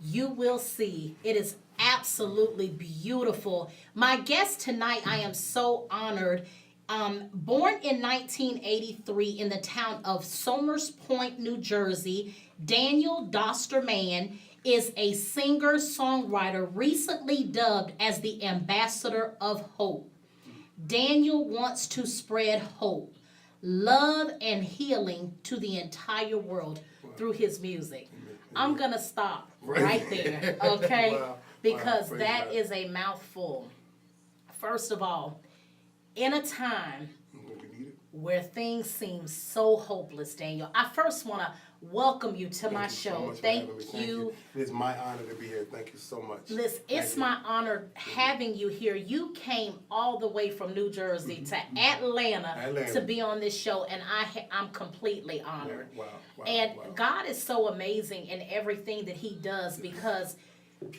You will see. It is absolutely beautiful. My guest tonight, I am so honored. Born in 1983 in the town of Somers Point, New Jersey, Daniel Doster-Mann is a singer songwriter recently dubbed as the Ambassador of Hope. Daniel wants to spread hope, love, and healing to the entire world through his music. I'm going to stop right there, okay? Wow. Because Praise that God. is a mouthful. First of all, in a time where things seem so hopeless, Daniel, I first want to welcome you to my Thank you so show. much for Thank having me. you. It is my honor to be here. Thank you so much. Listen, it's Thank you. my honor having you here. You came all the way from New Jersey to Atlanta to be on this show, and I'm completely honored. Wow. And Wow. God is so amazing in everything that He does, because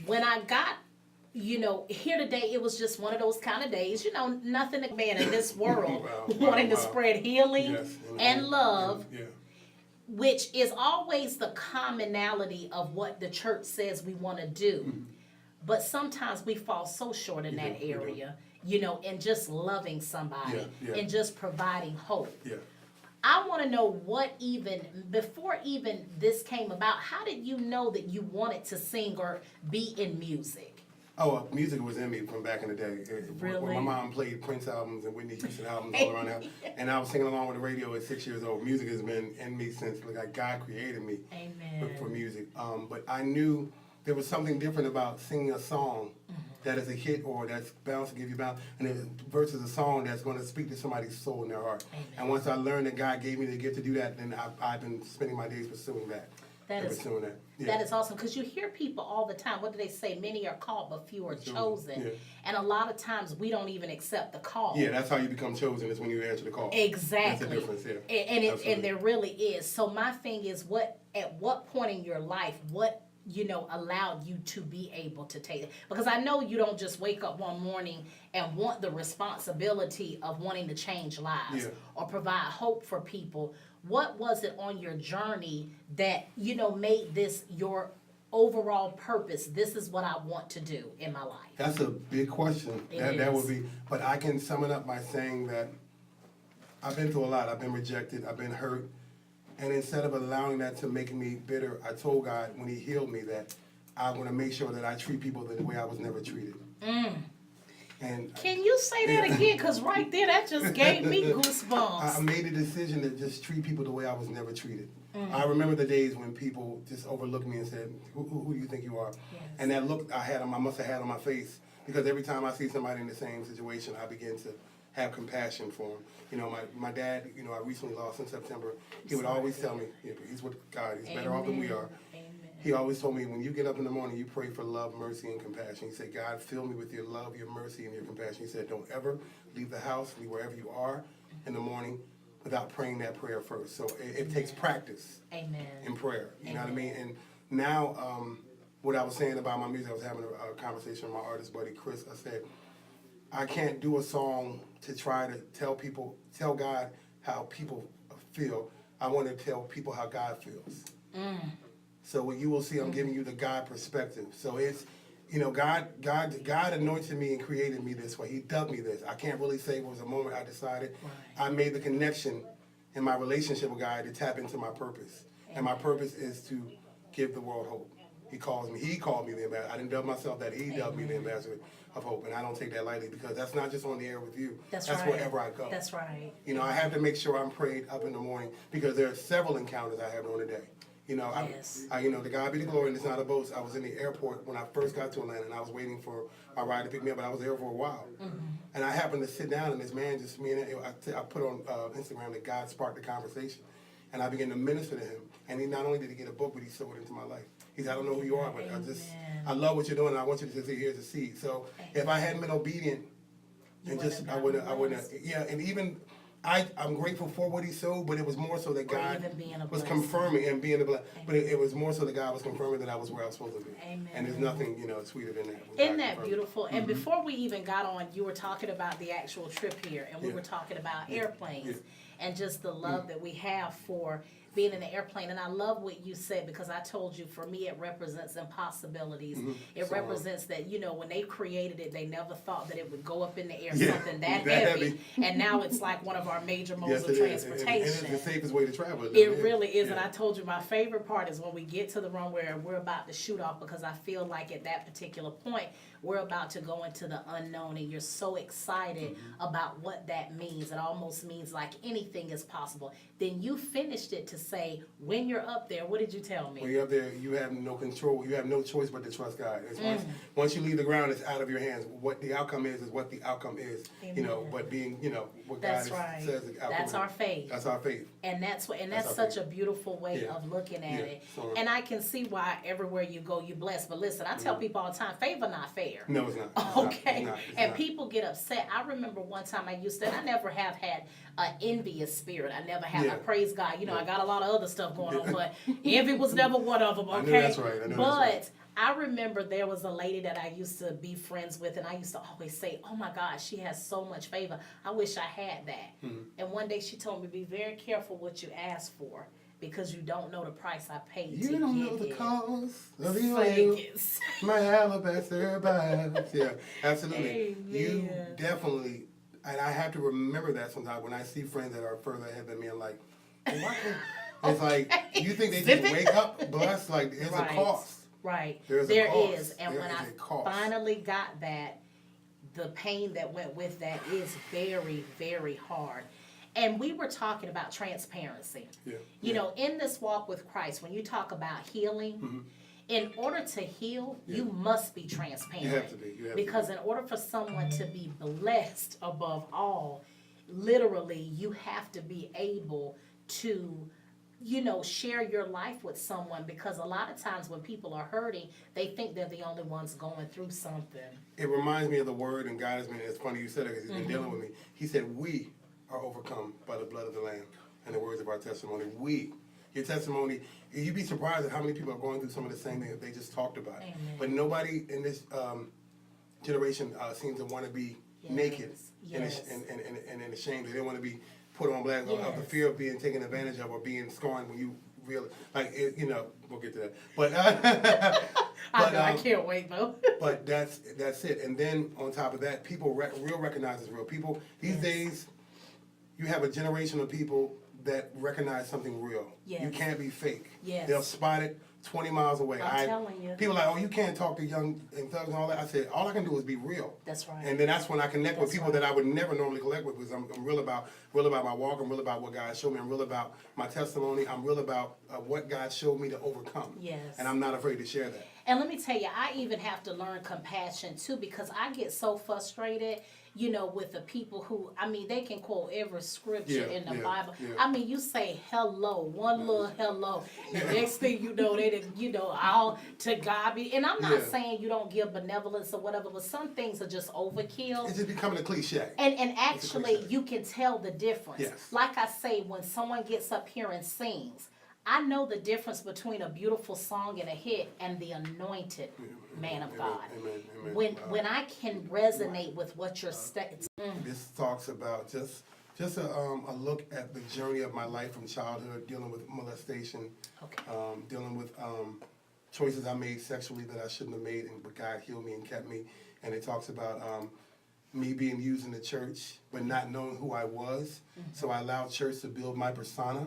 when I got here today, it was just one of those kind of days, nothing man in this world wanting to spread healing Yes. and love, Yeah. which is always the commonality of what the church says we want to do. But sometimes we fall so short in that do. area, in just loving somebody Yeah. and just providing hope. Yeah. I want to know before even this came about, how did you know that you wanted to sing or be in music? Oh, music was in me from back in the day. Really? When my mom played Prince albums and Whitney Houston albums all around the house, and I was singing along with the radio at 6 years old. Music has been in me since God created me. Amen. For music. But I knew there was something different about singing a song that is a hit or that's bound to give you bound, and versus a song that's going to speak to somebody's soul in their heart. Amen. And once I learned that God gave me the gift to do that, then I've been spending my days pursuing that. That is pursuing that. Yeah. That is awesome, because you hear people all the time. What do they say? Many are called, but few are chosen. Yeah. And a lot of times we don't even accept the call. Yeah, that's how you become chosen, is when you answer the call. Exactly. That's the difference, yeah. And there really is. So my thing is, at what point in your life, what allowed you to be able to take it? Because I know you don't just wake up one morning and want the responsibility of wanting to change lives or provide hope for people. What was it on your journey that made this your overall purpose? This is what I want to do in my life. That's a big question. That would be, but I can sum it up by saying that I've been through a lot. I've been rejected. I've been hurt. And instead of allowing that to make me bitter, I told God when He healed me that I want to make sure that I treat people the way I was never treated. And can you say that again? Because right there, that just gave me goosebumps. I made a decision to just treat people the way I was never treated. I remember the days when people just overlooked me and said, who do you think you are? Yes. And that look I must have had on my face, because every time I see somebody in the same situation, I begin to have compassion for them. My dad, I recently lost in September. He would always tell me, he's with God, he's better off than we are. Amen. He always told me, when you get up in the morning, you pray for love, mercy, and compassion. He said, God, fill me with your love, your mercy, and your compassion. He said, don't ever leave the house, leave wherever you are in the morning without praying that prayer first. So it takes practice in prayer. You know what I mean? And now, what I was saying about my music, I was having a conversation with my artist buddy, Chris. I said, I can't do a song to try to tell God how people feel. I want to tell people how God feels. So what you will see, I'm giving you the God perspective. So it's, God anointed me and created me this way. He dubbed me this. I can't really say it was a moment I decided. I made the connection in my relationship with God to tap into my purpose. And my purpose is to give the world hope. He called me the ambassador. I didn't dub myself that. He dubbed me the ambassador of hope. And I don't take that lightly, because that's not just on the air with you. That's right. wherever I go. That's right. I have to make sure I'm prayed up in the morning, because there are several encounters I have during the day. Yes. To God be the glory, and it's not a boast. I was in the airport when I first got to Atlanta, and I was waiting for my ride to pick me up, but I was there for a while. And I happened to sit down, and this man I put on Instagram that God sparked the conversation. And I began to minister to him. And he not only did he get a book, but he sowed it into my life. He said, I don't know who you are, but I love what you're doing, and I want you to say, here's a seed. So if I hadn't been obedient, I wouldn't have, and even I'm grateful for what he sowed, but it was more so that God was confirming and being a blessing. But it was more so that God was confirming that I was where I was supposed to be. Amen. And there's nothing, sweeter than that. Isn't that beautiful? And before we even got on, you were talking about the actual trip here, and we were talking about airplanes and just the love that we have for being in the airplane. And I love what you said, because I told you, for me, it represents impossibilities. It So, represents that, when they created it, they never thought that it would go up in the air, Yeah, something that that heavy. heavy. And now it's like one of our major modes yes, of it is. transportation. And it's the safest way to travel. It really is, and Yeah. I told you my favorite part is when we get to the runway and we're about to shoot off, because I feel like at that particular point we're about to go into the unknown, and you're so excited about what that means. It almost means like anything is possible. Then you finished it to say, when you're up there, what did you tell me? When you're up there, you have no control. You have no choice but to trust God. It's once you leave the ground, it's out of your hands. What the outcome is what the outcome is. Amen. But being, what That's God right. says the outcome That's is. our faith. That's our faith. And that's That's such our a beautiful way Yeah. of looking at Yeah. it. So- And I can see why everywhere you go, you bless. But listen, I tell people all the time, favor not fair. No, it's not. It's Okay, not. It's and not. people get upset. I remember one time and I never have had an envious spirit. I never have. Yeah. I praise God. I Yeah. got a lot of other stuff going on, but envy was never one of them. I Okay, know that's right. I know but that's right. I remember there was a lady that I used to be friends with, and I used to always say, "Oh my God, she has so much favor. I wish I had that." And one day she told me, "Be very careful what you ask for, because you don't know the price I paid to You don't get know the it." cost of the oil. Vegas. My alabaster box. Yeah, absolutely. You Amen. definitely, and I have to remember that sometimes when I see friends that are further ahead than me. I'm like, well, why can't? It's like, you think they Zip just it. wake up, blessed? Like, there's Right. a cost. Right. There's a There cost. is. And There when is I a cost. finally got that, the pain that went with that is very, very hard. And we were talking about transparency. Yeah. In this walk with Christ, when you talk about healing, in order to heal, Yeah. you must be transparent. You have to be. You have to Because be. in order for someone to be blessed above all, literally, you have to be able to share your life with someone, because a lot of times when people are hurting, they think they're the only ones going through something. It reminds me of the word, and God has been, it's funny you said it because he's been dealing with me. He said, we are overcome by the blood of the Lamb and the words of our testimony. Your testimony, you'd be surprised at how many people are going through some of the same things that they just talked about. Amen. But nobody in this generation seems to want to be naked Yes. and ashamed. They don't want to be put on blast of the Yes. fear of being taken advantage of or being scorned when you really, we'll get to that. But, I know, I can't wait though. but that's it. And then on top of that, people real recognize as real. People these days, you have a generation of people that recognize something real. Yes. You can't be fake. Yes. They'll spot it 20 miles away. I'm telling you. People are like, oh, you can't talk to young and thugs and all that. I said, all I can do is be real. That's right. And then that's when I connect with That's people right. that I would never normally connect with, because I'm real about my walk. I'm real about what God showed me. I'm real about my testimony. I'm real about what God showed me to overcome. Yes. And I'm not afraid to share that. And let me tell you, I even have to learn compassion too, because I get so frustrated, with the people who, they can quote every scripture in the Bible. yeah. You say hello, one little hello. The next thing you know, they did, all to God be. And I'm not Yeah. saying you don't give benevolence or whatever, but some things are just overkill. It's just becoming a cliche. And actually, cliche. you can tell the difference. Yes. Like I say, when someone gets up here and sings, I know the difference between a beautiful song and a hit and the anointed man of God. Amen. When I can resonate with what you're saying. This talks about just a look at the journey of my life from childhood, dealing with molestation, Okay. dealing with choices I made sexually that I shouldn't have made, but God healed me and kept me. And it talks about me being used in the church, but not knowing who I was. So I allowed church to build my persona.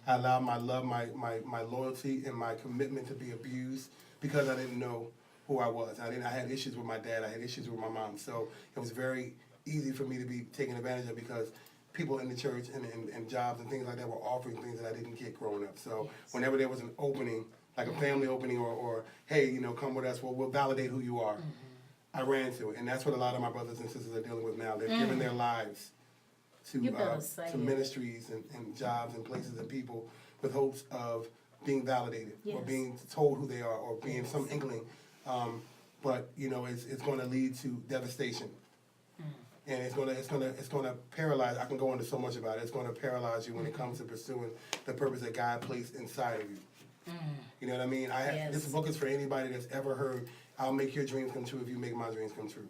I allowed my love, my loyalty, and my commitment to be abused because I didn't know who I was. I had issues with my dad. I had issues with my mom. So it was very easy for me to be taken advantage of because people in the church and jobs and things like that were offering things that I didn't get growing up. So whenever there was an opening, like a family opening or hey, come with us, we'll validate who you are, I ran to it. And that's what a lot of my brothers and sisters are dealing with now. They've given their lives You better say to it. ministries and jobs and places and people with hopes of being validated or Yes. being told who they are or being some inkling. But it's going to lead to devastation, and it's going to paralyze. I can go into so much about it. It's going to paralyze you when it comes to pursuing the purpose that God placed inside of you. You know what I mean? Yes. This book is for anybody that's ever heard, I'll make your dreams come true if you make my dreams come true.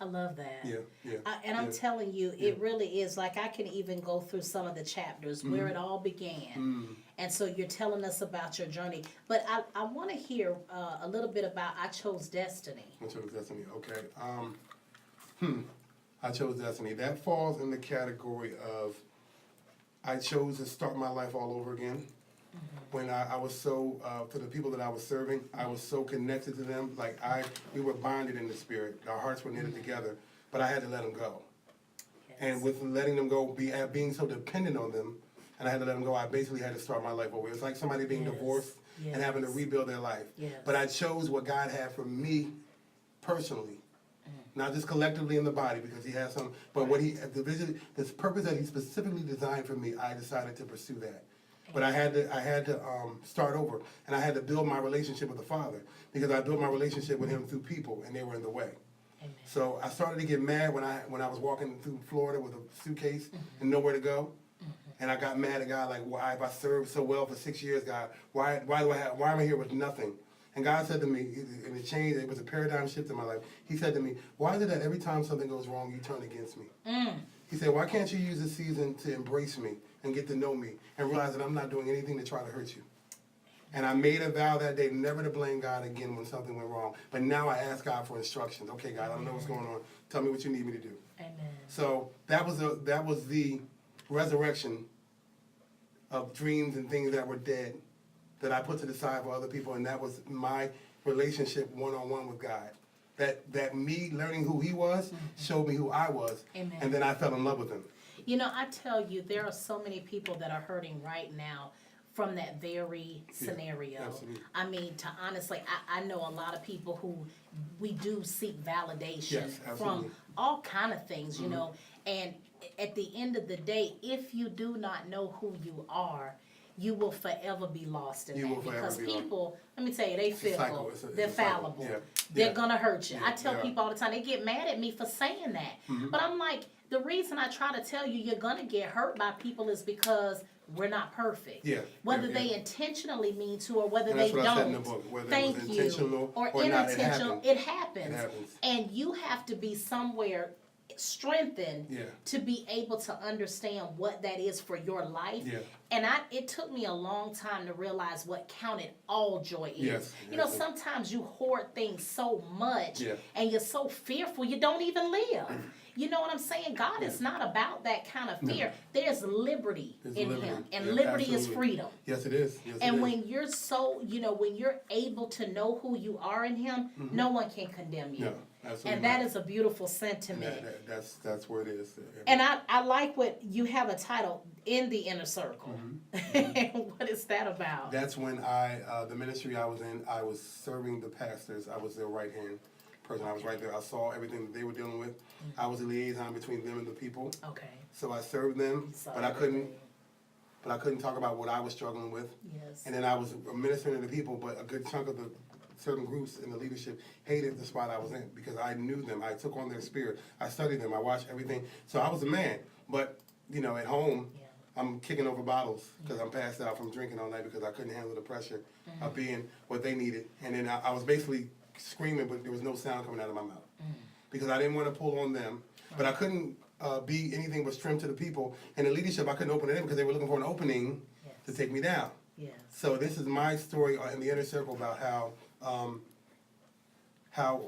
I love that. Yeah. And I'm telling you, it really is like I can even go through some of the chapters where it all began. And so you're telling us about your journey. But I want to hear a little bit about I Chose Destiny. I chose destiny. Okay. I chose destiny. That falls in the category of I chose to start my life all over again. When I was so, for the people that I was serving, I was so connected to them. Like we were bonded in the spirit. Our hearts were knitted together, but I had to let them go. Yes. And with letting them go, being so dependent on them, and I had to let them go, I basically had to start my life over. It's like somebody being divorced and having to rebuild their life. Yes. But I chose what God had for me personally. Not just collectively in the body, because he has some, but what the vision, this purpose that he specifically designed for me, I decided to pursue that. But I had to start over, and I had to build my relationship with the Father, because I built my relationship with him through people, and they were in the way. Amen. So I started to get mad when I was walking through Florida with a suitcase and nowhere to go, and I got mad at God, like, why if I served so well for 6 years, God, why am I here with nothing? And God said to me, and it changed, it was a paradigm shift in my life. He said to me, why is it that every time something goes wrong, you turn against me? He said, why can't you use this season to embrace me and get to know me and realize that I'm not doing anything to try to hurt you? And I made a vow that day never to blame God again when something went wrong. But now I ask God for instructions. Okay, God, I don't know what's going on. Tell me what you need me to do. Amen. So that was the resurrection of dreams and things that were dead that I put to the side for other people, and that was my relationship one-on-one with God. That me learning who he was showed me who I was. Amen. And then I fell in love with him. You know, I tell you, there are so many people that are hurting right now from that very scenario. absolutely. I mean, to honestly, I know a lot of people who we do seek validation Yes, absolutely. from all kind of things, you know, and at the end of the day, if you do not know who you are, you will forever be lost in You will that, forever because be lost. people, let me tell you, they a cycle. fickle, It's a they're cycle. fallible, Yeah. they're Yeah. gonna hurt you. Yeah, I tell they are. people all the time, they get mad at me for saying that, but I'm like, the reason I try to tell you you're gonna get hurt by people is because we're not perfect. Yeah, Whether yeah, they yeah. intentionally mean to or whether And they that's what don't. I said in the book, whether it Thank was you. intentional Or or not, it unintentional, happens. it happens. It happens. And you have to be somewhere strengthened Yeah. to be able to understand what that is for your life. Yeah. And it took me a long time to realize what counted all joy is. Yes, You know, yes. sometimes you hoard things so much Yeah. and you're so fearful you don't even live. You know what I'm saying? God is not about that kind of fear. There's liberty There's in liberty. him. And Yeah, liberty is absolutely. freedom. Yes, it is. Yes, And it is. when you're so, when you're able to know who you are in him, no one can condemn you. No, absolutely And that not. is a beautiful And sentiment. that's where it is. And I like what you have a title, In the Inner Circle. What is that about? That's when the ministry I was in, I was serving the pastors. I was their right hand person. I was right there. I saw everything that they were dealing with. I was a liaison between them and the people. Okay. So I served them, but I couldn't talk about what I was struggling with. Yes. And then I was ministering to the people, but a good chunk of the certain groups in the leadership hated the spot I was in because I knew them. I took on their spirit. I studied them. I watched everything. So I was a man. But, at home, I'm kicking over bottles because I'm passed out from drinking all night because I couldn't handle the pressure of being what they needed. And then I was basically screaming, but there was no sound coming out of my mouth because I didn't want to pull on them. But I couldn't be anything but trim to the people. And the leadership, I couldn't open it in because they were looking for an opening to take me down. Yes. So this is my story in the inner circle about how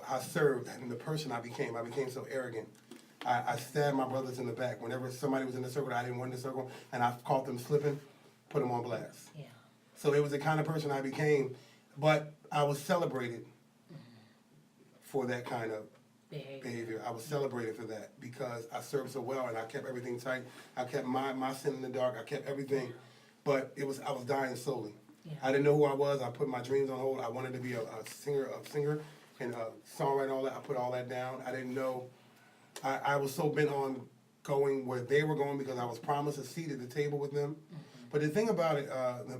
I served and the person I became. I became so arrogant. I stabbed my brothers in the back. Whenever somebody was in the circle that I didn't want in the circle, and I caught them slipping, put them on blast. Yeah. So it was the kind of person I became, but I was celebrated for that kind of behavior. I was celebrated for that because I served so well and I kept everything tight. I kept my sin in the dark. I kept everything, but I was dying slowly. Yeah. I didn't know who I was. I put my dreams on hold. I wanted to be a singer and a songwriter and all that. I put all that down. I didn't know. I was so bent on going where they were going because I was promised a seat at the table with them. But the thing about it,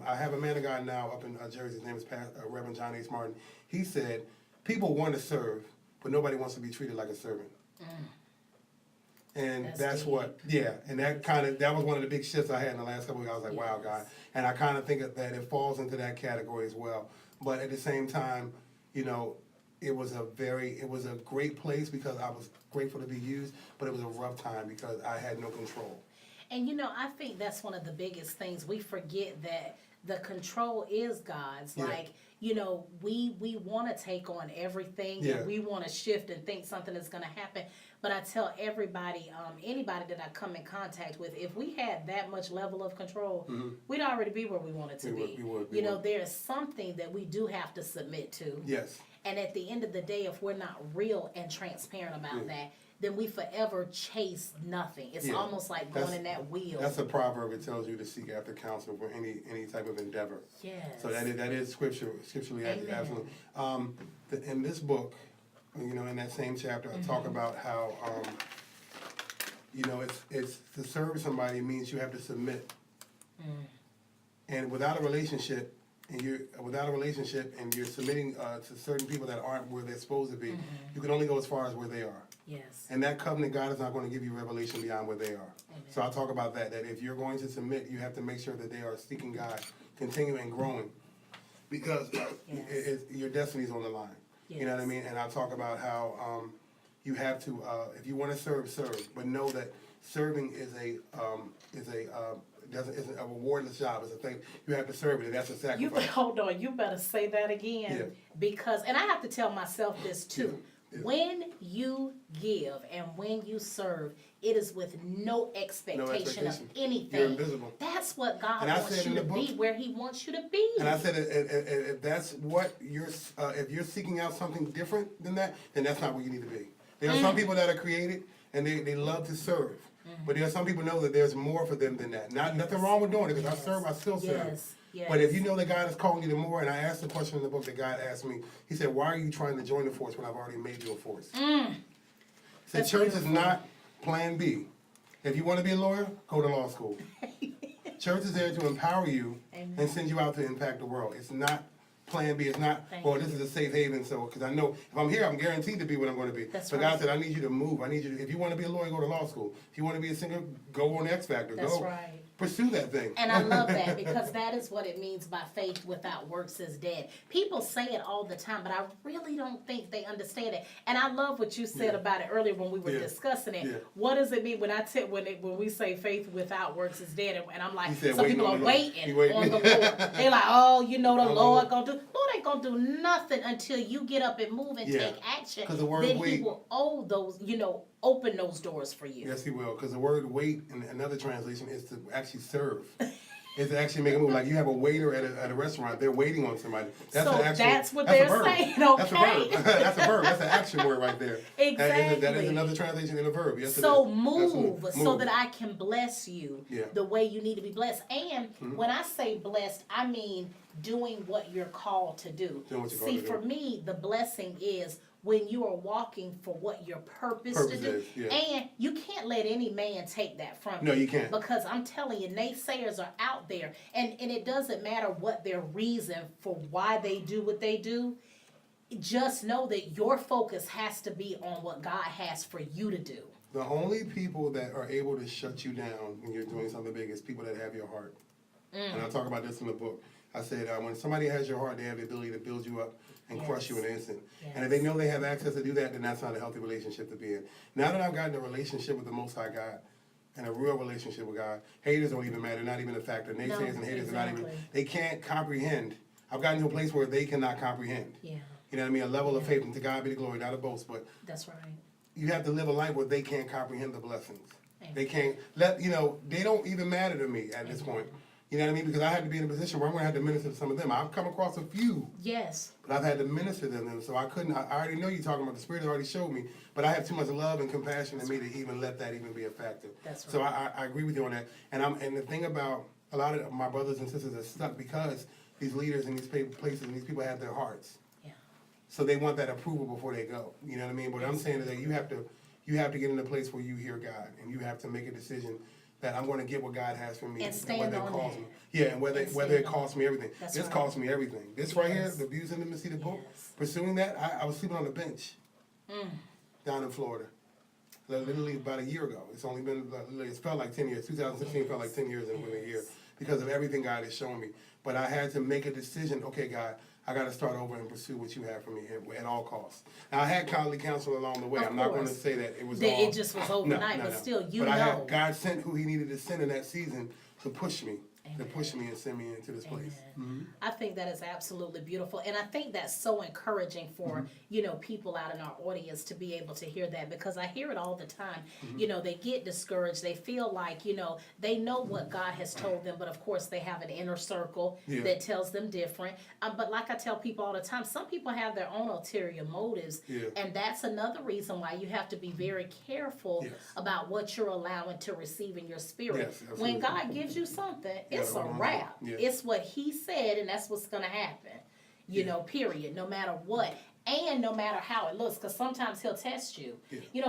I have a man of God now up in Jersey. His name is Reverend John H. Martin. He said, people want to serve, but nobody wants to be treated like a servant. And that's what, and that was one of the big shifts I had in the last couple of weeks. I was like, wow, God. And I kind of think that it falls into that category as well. But at the same time, it was a great place because I was grateful to be used, but it was a rough time because I had no control. And I think that's one of the biggest things. We forget that the control is God's. Yeah. Like, we want to take on everything, Yeah. and we want to shift and think something is going to happen. But I tell everybody, anybody that I come in contact with, if we had that much level of control, we'd already be where we wanted to be. We would. There's something that we do have to submit to. Yes. And at the end of the day, if we're not real and transparent about that, then we forever chase nothing. It's almost like going in that wheel. That's a proverb. It tells you to seek after counsel for any type of endeavor. Yes. So that is scripturally Amen. absolutely. In this book, in that same chapter, I talk about how it's to serve somebody means you have to submit. And without a relationship, and you're submitting to certain people that aren't where they're supposed to be, you can only go as far as where they are. Yes. And that covenant, God is not going to give you revelation beyond where they are. Amen. So I'll talk about that if you're going to submit, you have to make sure that they are seeking God, continuing and growing, because your destiny's on the line. Yes. You know what I mean? And I'll talk about how you have to, if you want to serve, but know that serving is a rewardless job. It's a thing. You have to serve it, and that's a sacrifice. Hold on. You better say that again. Yeah. Because, and I have to tell myself this too. Yeah. When you give and when you serve, it is with no expectation of anything. You're invisible. That's what God And I wants said you in to the be, book- where He wants you to be. And I said, if that's what if you're seeking out something different than that, then that's not where you need to be. There are some people that are created and they love to serve, but there are some people know that there's more for them than that. Nothing wrong with doing it because I still serve. Yes. Yes. But if you know that God is calling you to more, and I asked the question in the book that God asked me, He said, "Why are you trying to join the force when I've already made you a force?" So church is not plan B. If you want to be a lawyer, go to law school. Church is there to empower you and send you out to impact the world. It's not plan B. It's not, this is a safe haven. So, because I know if I'm here, I'm guaranteed to be what I'm going to be. That's but right. God said, I need you to move. I need you to, if you want to be a lawyer, go to law school. If you want to be a singer, go on X Factor. That's go right. pursue that thing. And I love that because that is what it means by faith without works is dead. People say it all the time, but I really don't think they understand it. And I love what you said about it earlier when we were discussing it. Yeah. What does it mean when we say faith without works is dead? And I'm like, said some waiting people on are the Lord. waiting on the Lord. They're like, oh, the Lord gonna do. Lord ain't gonna do nothing until you get up and move and take action. 'Cause the word then wait- He will open those doors for you. Yes, He will. Because the word wait in another translation is to actually serve. It's to actually make a move. Like you have a waiter at a restaurant, they're waiting on somebody. That's So an actual, that's what that's a they're verb. saying, That's a okay? verb. That's a verb. That's an action word right there. Exactly. That is another translation in a verb. Yes, So it is. move Absolutely. so that I can bless you Yeah. the way you need to be blessed. And when I say blessed, I mean doing what you're called to do. Doing what you're called See, to do. for me, the blessing is when you are walking for what your purpose to do. Is, yeah. And you can't let any man take that from you. No, you can't. Because I'm telling you, naysayers are out there. And it doesn't matter what their reason for why they do what they do. Just know that your focus has to be on what God has for you to do. The only people that are able to shut you down when you're doing something big is people that have your heart. And I talk about this in the book. I said, when somebody has your heart, they have the ability to build you up and crush you in an instant. And if they know they have access to do that, then that's not a healthy relationship to be in. Now that I've gotten a relationship with the Most High God, and a real relationship with God, haters don't even matter, not even a factor. Naysayers and haters are not even, they can't comprehend. I've gotten to a place where they cannot comprehend. Yeah, You know what I mean? A level of faith, and to God be the glory, not a boast, but that's right. you have to live a life where they can't comprehend the blessings. Amen. They can't they don't even matter to me at this point. You know what I mean? Because I had to be in a position where I'm going to have to minister to some of them. I've come across a few, Yes. but I've had to minister to them. So I couldn't, I already know you're talking about, the Spirit already showed me, but I have too much love and compassion in me to even let that even be a factor. That's right. So I agree with you on that. And the thing about a lot of my brothers and sisters are stuck because these leaders in these places and these people have their hearts. Yeah. So they want that approval before they go. You know what I mean? What I'm saying is that you have to get in a place where you hear God, and you have to make a decision that I'm going to get what God has for me. And stand on that. Yeah, and whether it costs me everything. That's This right. costs me everything. This right here, Yes. the Views Intimacy, the book, Yes. pursuing that, I was sleeping on a bench down in Florida. Literally about a year ago. It's only been, it felt like 10 years. 2016 felt like 10 years and within a year because of everything God has shown me. But I had to make a decision, okay, God, I got to start over and pursue what you have for me at all costs. Now, I had godly counsel along the way. Of I'm not going to course. say that it was That all. it just was overnight, No, but no. still, you but I know. had, God sent who He needed to send in that season to push me, and send me into this place. I think that is absolutely beautiful, and I think that's so encouraging for people out in our audience to be able to hear that, because I hear it all the time. They get discouraged. They feel like they know what God has told them, but of course they have an inner circle that tells them different. But like I tell people all the time, some people have their own ulterior motives, and that's another reason why you have to be very careful about what you're allowing to receive in your spirit. Yes, When absolutely. God gives you something, it's a hold on to it. wrap. Yeah. It's what He said, and that's what's going to happen. Period. No matter what. And no matter how it looks, because sometimes He'll test you,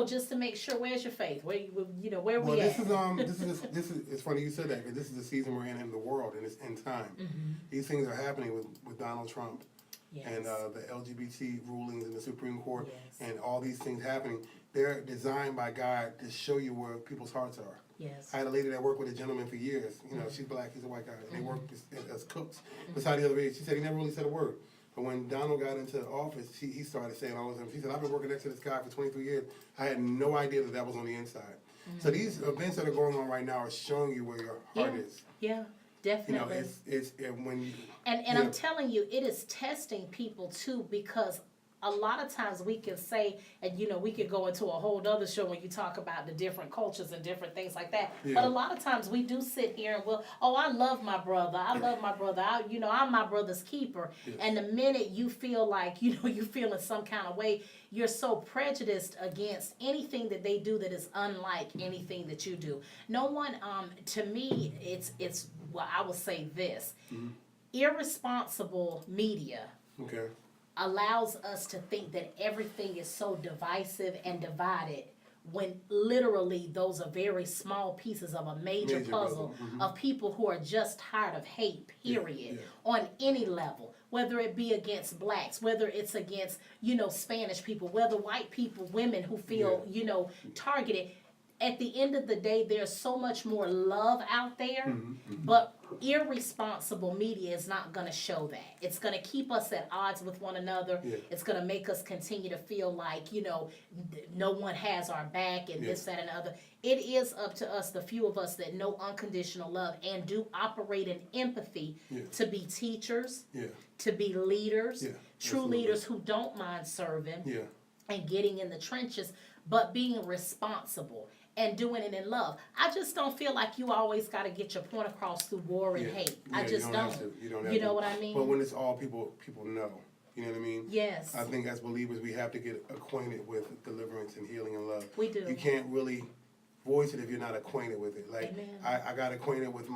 just to make sure, where's your faith? Where where Well, we at? this is it's funny you said that, because this is the season we're in the world, and it's end time. These things are happening with Donald Trump and the LGBT rulings in the Supreme Court, and all these things happening. They're designed by God to show you where people's hearts are. Yes. I had a lady that worked with a gentleman for years. She's black, he's a white guy, and they worked as cooks beside the other lady. She said he never really said a word. But when Donald got into office, he started saying all of them. She said, I've been working next to this guy for 23 years. I had no idea that was on the inside. So these events that are going on right now are showing you where your heart is. Yeah, definitely. It's when you... And I'm telling you, it is testing people too, because a lot of times we can say, and we could go into a whole other show when you talk about the different cultures and different things like that. Yeah. But a lot of times we do sit here and I love my brother. I'm my brother's keeper. Yes. And the minute you feel like, you feel in some kind of way, you're so prejudiced against anything that they do that is unlike anything that you do. No one, to me, it's well, I will say this. Irresponsible media Okay. allows us to think that everything is so divisive and divided, when literally those are very small pieces of a major puzzle of people who are just tired of hate, period, on any level, whether it be against blacks, whether it's against, Spanish people, whether white people, women who feel, targeted. At the end of the day, there's so much more love out there, but irresponsible media is not going to show that. It's going to keep us at odds with one another. Yeah. It's going to make us continue to feel like, no one has our back and this, that, and the other. It is up to us, the few of us that know unconditional love and do operate in empathy, to be teachers, to be leaders, true absolutely. leaders who don't mind serving and getting in the trenches, but being responsible and doing it in love. I just don't feel like you always got to get your point across through war and hate. I just don't. Have to. You don't have You to. know what I mean? But when it's all people know. You know what I mean? Yes. I think as believers we have to get acquainted with deliverance and healing and love. We do. You can't really voice it if you're not acquainted with it. Like Amen. I got acquainted with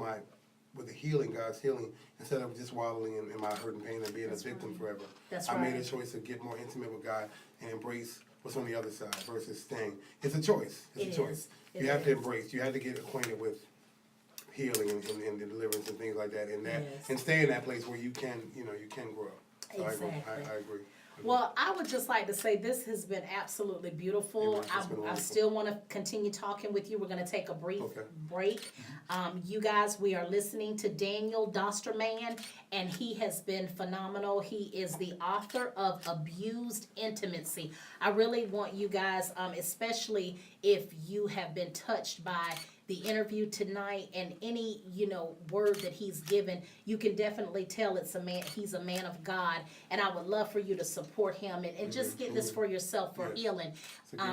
the healing, God's healing, instead of just wallowing in my hurt and pain and being a victim forever. That's I made right. a choice to get more intimate with God and embrace what's on the other side versus staying. It's a choice. It's It a choice. is. You have to embrace. You have to get acquainted with healing and deliverance and things like that, and and stay in that place where you can grow. So Exactly. I agree. Well, I would just like to say this has been absolutely beautiful. It's been I wonderful. still want to continue talking with you. We're going to take a brief Okay. break. You guys, we are listening to Daniel Doster-Mann, and he has been phenomenal. He is the author of Abused Intimacy. I really want you guys, especially if you have been touched by the interview tonight and any word that he's given, you can definitely tell he's a man of God, and I would love for you to support him and just get this for yourself for healing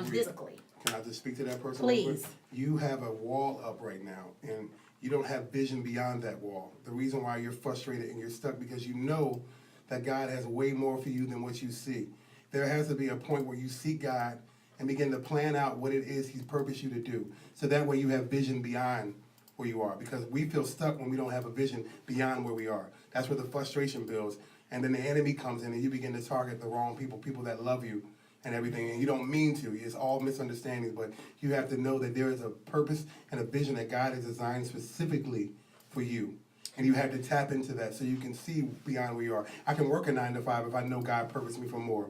physically. Can I just speak to that person? Please. Real quick? You have a wall up right now, and you don't have vision beyond that wall. The reason why you're frustrated and you're stuck because you know that God has way more for you than what you see. There has to be a point where you seek God and begin to plan out what it is He's purposed you to do. So that way you have vision beyond where you are. Because we feel stuck when we don't have a vision beyond where we are. That's where the frustration builds. And then the enemy comes in and you begin to target the wrong people that love you and everything. And you don't mean to. It's all misunderstandings. But you have to know that there is a purpose and a vision that God has designed specifically for you. And you have to tap into that so you can see beyond where you are. I can work a 9 to 5 if I know God purposed me for more.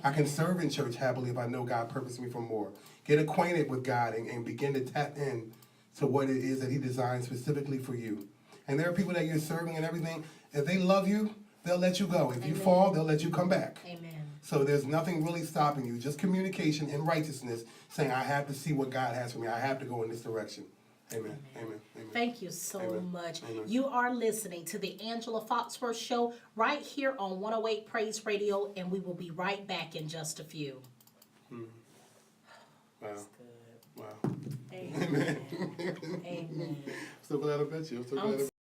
I can serve in church happily if I know God purposed me for more. Get acquainted with God and begin to tap in to what it is that He designed specifically for you. And there are people that you're serving and everything. If they love you, they'll let you go. If you Amen. fall, they'll let you come back. Amen. So there's nothing really stopping you. Just communication and righteousness, saying, I have to see what God has for me. I have to go in this direction. Amen. Amen. Amen. Thank you so Amen. much. Amen. You are listening to the Angela Foxworth Show right here on 108 Praise Radio, and we will be right back in just a few. Wow. That's good. Wow. Amen. Amen. So glad I met you. I'm so glad I met you.